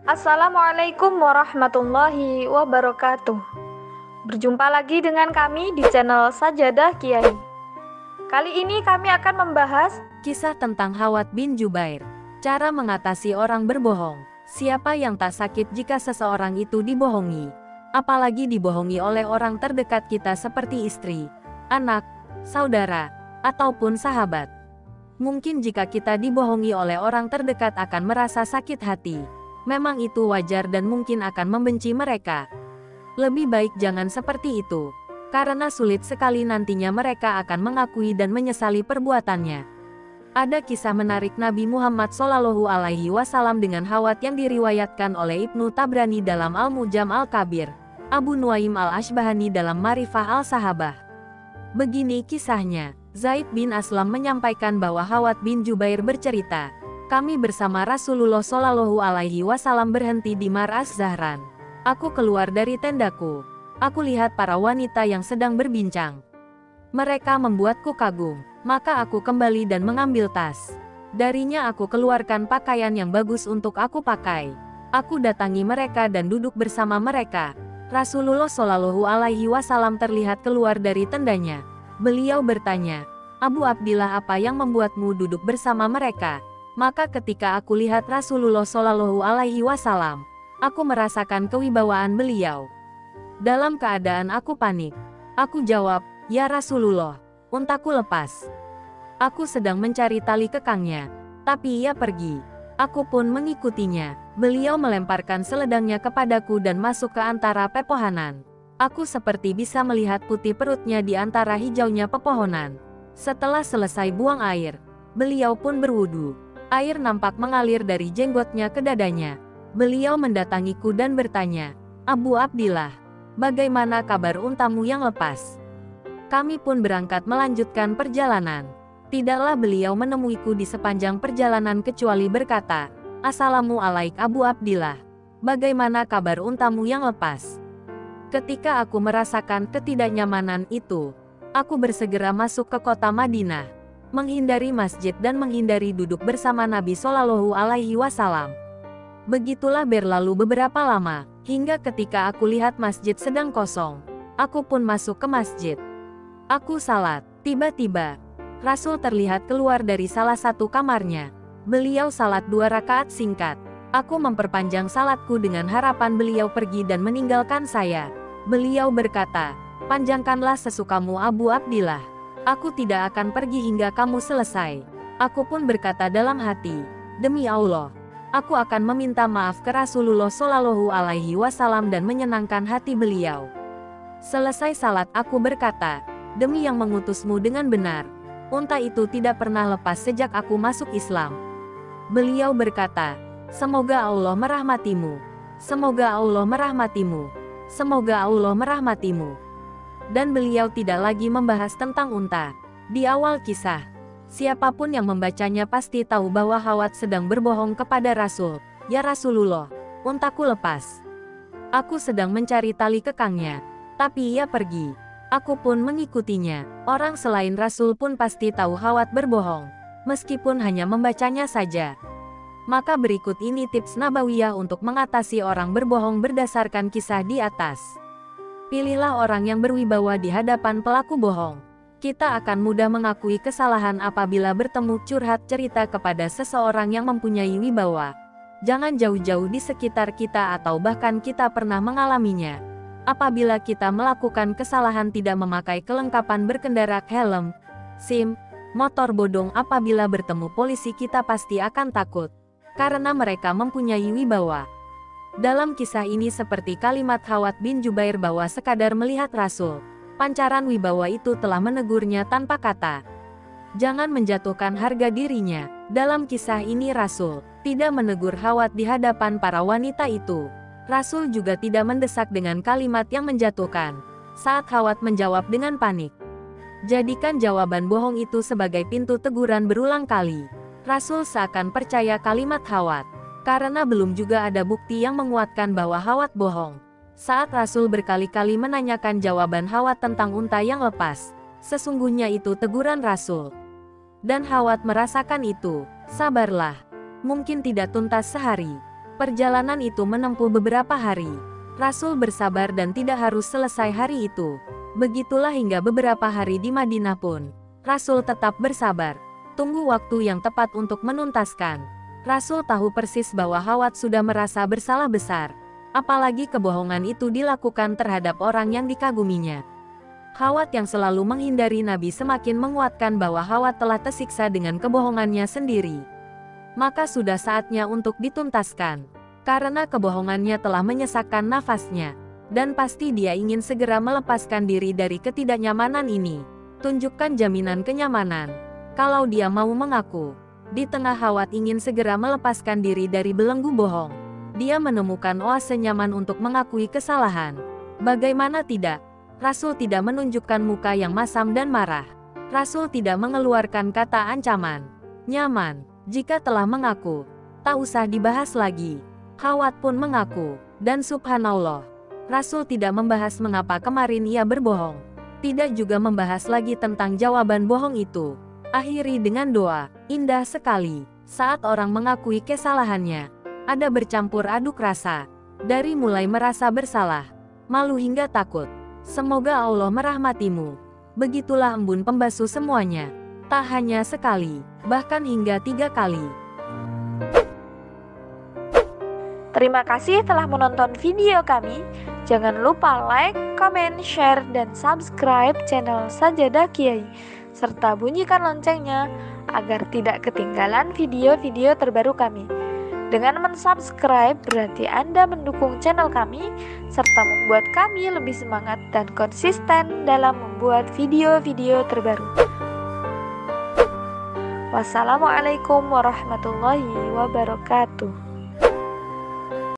Assalamualaikum warahmatullahi wabarakatuh. Berjumpa lagi dengan kami di channel Sajadah Kiai. Kali ini kami akan membahas Kisah tentang Hawat bin Jubair. Cara mengatasi orang berbohong. Siapa yang tak sakit jika seseorang itu dibohongi? Apalagi dibohongi oleh orang terdekat kita seperti istri, anak, saudara, ataupun sahabat. Mungkin jika kita dibohongi oleh orang terdekat akan merasa sakit hati. Memang itu wajar dan mungkin akan membenci mereka. Lebih baik jangan seperti itu, karena sulit sekali nantinya mereka akan mengakui dan menyesali perbuatannya. Ada kisah menarik Nabi Muhammad SAW dengan Hawat yang diriwayatkan oleh Ibnu Tabrani dalam Al-Mujam Al-Kabir, Abu Nuaim Al-Ashbahani dalam Marifah Al-Sahabah. Begini kisahnya, Zaid bin Aslam menyampaikan bahwa Hawat bin Jubair bercerita, kami bersama Rasulullah SAW berhenti di Mar Az-Zahran. Aku keluar dari tendaku. Aku lihat para wanita yang sedang berbincang. Mereka membuatku kagum. Maka aku kembali dan mengambil tas. Darinya aku keluarkan pakaian yang bagus untuk aku pakai. Aku datangi mereka dan duduk bersama mereka. Rasulullah SAW terlihat keluar dari tendanya. Beliau bertanya, Abu Abdillah, apa yang membuatmu duduk bersama mereka? Maka ketika aku lihat Rasulullah SAW, aku merasakan kewibawaan beliau. Dalam keadaan aku panik, aku jawab, ya Rasulullah, untaku lepas. Aku sedang mencari tali kekangnya, tapi ia pergi. Aku pun mengikutinya. Beliau melemparkan seledangnya kepadaku dan masuk ke antara pepohonan. Aku seperti bisa melihat putih perutnya di antara hijaunya pepohonan. Setelah selesai buang air, beliau pun berwudu. Air nampak mengalir dari jenggotnya ke dadanya. Beliau mendatangiku dan bertanya, Abu Abdillah, bagaimana kabar untamu yang lepas? Kami pun berangkat melanjutkan perjalanan. Tidaklah beliau menemuiku di sepanjang perjalanan kecuali berkata, Assalamualaikum Abu Abdillah, bagaimana kabar untamu yang lepas? Ketika aku merasakan ketidaknyamanan itu, aku bersegera masuk ke kota Madinah, menghindari masjid dan menghindari duduk bersama Nabi SAW. Begitulah berlalu beberapa lama, hingga ketika aku lihat masjid sedang kosong, aku pun masuk ke masjid. Aku salat. Tiba-tiba, Rasul terlihat keluar dari salah satu kamarnya. Beliau salat 2 rakaat singkat. Aku memperpanjang salatku dengan harapan beliau pergi dan meninggalkan saya. Beliau berkata, panjangkanlah sesukamu Abu Abdillah. Aku tidak akan pergi hingga kamu selesai. Aku pun berkata dalam hati, demi Allah, aku akan meminta maaf ke Rasulullah SAW dan menyenangkan hati beliau. Selesai salat aku berkata, demi yang mengutusmu dengan benar, unta itu tidak pernah lepas sejak aku masuk Islam. Beliau berkata, semoga Allah merahmatimu. Semoga Allah merahmatimu. Semoga Allah merahmatimu. Dan beliau tidak lagi membahas tentang unta. Di awal kisah, siapapun yang membacanya pasti tahu bahwa Hawat sedang berbohong kepada Rasul. Ya Rasulullah, untaku lepas. Aku sedang mencari tali kekangnya, tapi ia pergi. Aku pun mengikutinya. Orang selain Rasul pun pasti tahu Hawat berbohong, meskipun hanya membacanya saja. Maka berikut ini tips Nabawiyah untuk mengatasi orang berbohong berdasarkan kisah di atas. Pilihlah orang yang berwibawa di hadapan pelaku bohong. Kita akan mudah mengakui kesalahan apabila bertemu curhat cerita kepada seseorang yang mempunyai wibawa. Jangan jauh-jauh di sekitar kita atau bahkan kita pernah mengalaminya. Apabila kita melakukan kesalahan tidak memakai kelengkapan berkendara, helm, SIM, motor bodong, apabila bertemu polisi kita pasti akan takut. Karena mereka mempunyai wibawa. Dalam kisah ini seperti kalimat Hawat bin Jubair bahwa sekadar melihat Rasul, pancaran wibawa itu telah menegurnya tanpa kata. Jangan menjatuhkan harga dirinya. Dalam kisah ini Rasul tidak menegur Hawat di hadapan para wanita itu. Rasul juga tidak mendesak dengan kalimat yang menjatuhkan. Saat Hawat menjawab dengan panik, jadikan jawaban bohong itu sebagai pintu teguran berulang kali. Rasul seakan percaya kalimat Hawat. Karena belum juga ada bukti yang menguatkan bahwa Hawat bohong. Saat Rasul berkali-kali menanyakan jawaban Hawat tentang unta yang lepas, sesungguhnya itu teguran Rasul. Dan Hawat merasakan itu. Sabarlah. Mungkin tidak tuntas sehari. Perjalanan itu menempuh beberapa hari. Rasul bersabar dan tidak harus selesai hari itu. Begitulah hingga beberapa hari di Madinah pun. Rasul tetap bersabar. Tunggu waktu yang tepat untuk menuntaskan. Rasul tahu persis bahwa Hawat sudah merasa bersalah besar. Apalagi kebohongan itu dilakukan terhadap orang yang dikaguminya. Hawat yang selalu menghindari Nabi semakin menguatkan bahwa Hawat telah tersiksa dengan kebohongannya sendiri. Maka sudah saatnya untuk dituntaskan. Karena kebohongannya telah menyesakkan nafasnya. Dan pasti dia ingin segera melepaskan diri dari ketidaknyamanan ini. Tunjukkan jaminan kenyamanan. Kalau dia mau mengaku. Di tengah Hawat ingin segera melepaskan diri dari belenggu bohong. Dia menemukan oase nyaman untuk mengakui kesalahan. Bagaimana tidak? Rasul tidak menunjukkan muka yang masam dan marah. Rasul tidak mengeluarkan kata ancaman. Nyaman. Jika telah mengaku, tak usah dibahas lagi. Hawat pun mengaku. Dan subhanallah. Rasul tidak membahas mengapa kemarin ia berbohong. Tidak juga membahas lagi tentang jawaban bohong itu. Akhiri dengan doa, indah sekali. Saat orang mengakui kesalahannya, ada bercampur aduk rasa. Dari mulai merasa bersalah, malu hingga takut. Semoga Allah merahmatimu. Begitulah embun pembasuh semuanya. Tak hanya sekali, bahkan hingga 3 kali. Terima kasih telah menonton video kami. Jangan lupa like, comment, share, dan subscribe channel Sajadah Kiai, serta bunyikan loncengnya agar tidak ketinggalan video-video terbaru kami. Dengan mensubscribe berarti Anda mendukung channel kami, serta membuat kami lebih semangat dan konsisten dalam membuat video-video terbaru. Wassalamualaikum warahmatullahi wabarakatuh.